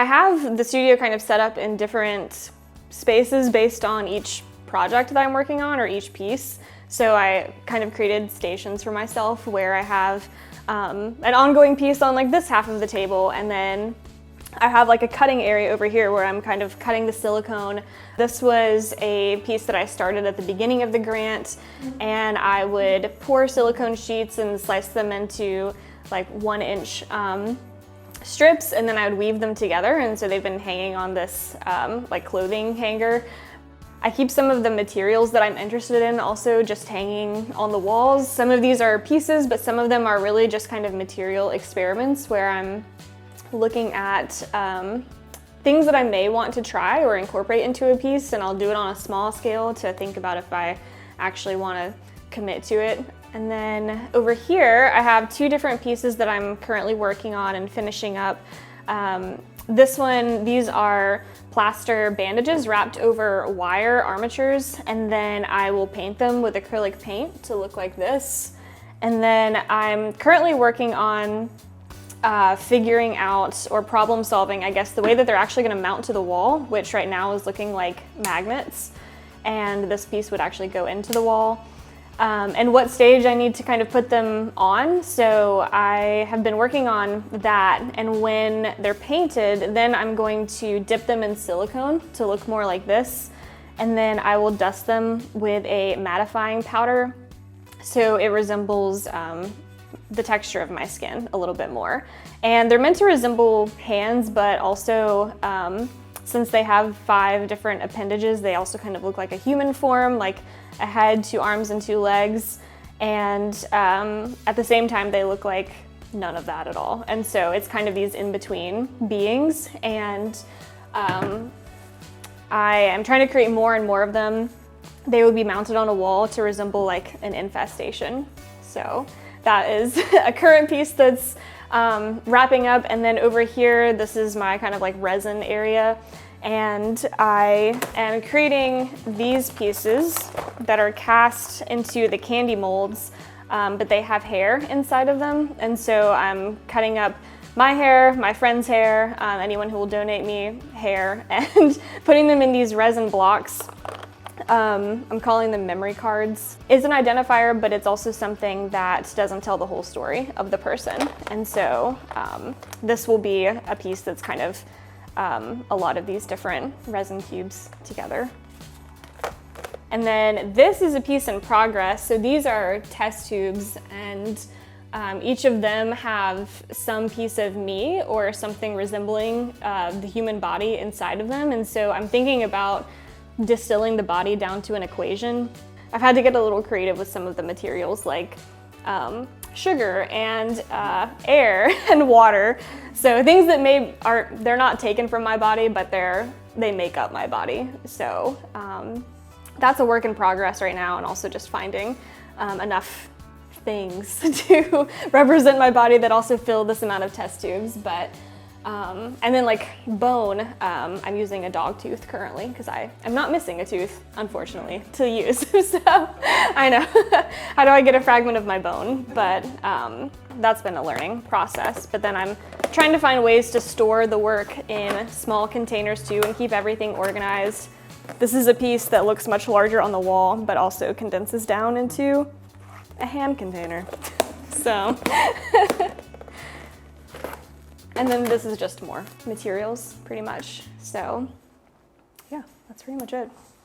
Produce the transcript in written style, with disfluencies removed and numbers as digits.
I have the studio kind of set up in different spaces based on each project that I'm working on or each piece. So I kind of created stations for myself where I have an ongoing piece on like this half of the table, and then I have like a cutting area over here where I'm kind of cutting the silicone. This was a piece that I started at the beginning of the grant, and I would pour silicone sheets and slice them into like 1-inch strips, and then I would weave them together, and so they've been hanging on this like clothing hanger. I keep some of the materials that I'm interested in also just hanging on the walls. Some of these are pieces, but some of them are really just kind of material experiments where I'm looking at things that I may want to try or incorporate into a piece, and I'll do it on a small scale to think about if I actually want to commit to it. And then over here, I have 2 different pieces that I'm currently working on and finishing up. This one, these are plaster bandages wrapped over wire armatures, and then I will paint them with acrylic paint to look like this. And then I'm currently working on figuring out or problem solving, I guess, the way that they're actually going to mount to the wall, which right now is looking like magnets, and this piece would actually go into the wall. And what stage I need to kind of put them on. So I have been working on that, and when they're painted, then I'm going to dip them in silicone to look more like this, and then I will dust them with a mattifying powder so it resembles the texture of my skin a little bit more. And they're meant to resemble hands, but also since they have 5 different appendages, they also kind of look like a human form, like a head, 2 arms, and 2 legs. And at the same time, they look like none of that at all. And so it's kind of these in-between beings. And I am trying to create more and more of them. They would be mounted on a wall to resemble like an infestation. So that is a current piece that's wrapping up. And then over here, this is my kind of like resin area. And I am creating these pieces that are cast into the candy molds, but they have hair inside of them. And so I'm cutting up my hair, my friend's hair, anyone who will donate me hair, and putting them in these resin blocks. I'm calling them memory cards. It's an identifier, but it's also something that doesn't tell the whole story of the person. And so this will be a piece that's kind of a lot of these different resin cubes together. And then this is a piece in progress. So these are test tubes, and each of them have some piece of me or something resembling the human body inside of them. And so I'm thinking about distilling the body down to an equation. I've had to get a little creative with some of the materials, like sugar and air and water. So things that they're not taken from my body, but they make up my body. So that's a work in progress right now, and also just finding enough things to represent my body that also fill this amount of test tubes. But and then like bone, I'm using a dog tooth currently because I am not missing a tooth, unfortunately, to use. So I know, how do I get a fragment of my bone? But that's been a learning process. But then I'm trying to find ways to store the work in small containers too and keep everything organized. This is a piece that looks much larger on the wall, but also condenses down into a hand container. So. And then this is just more materials, pretty much. So yeah, that's pretty much it.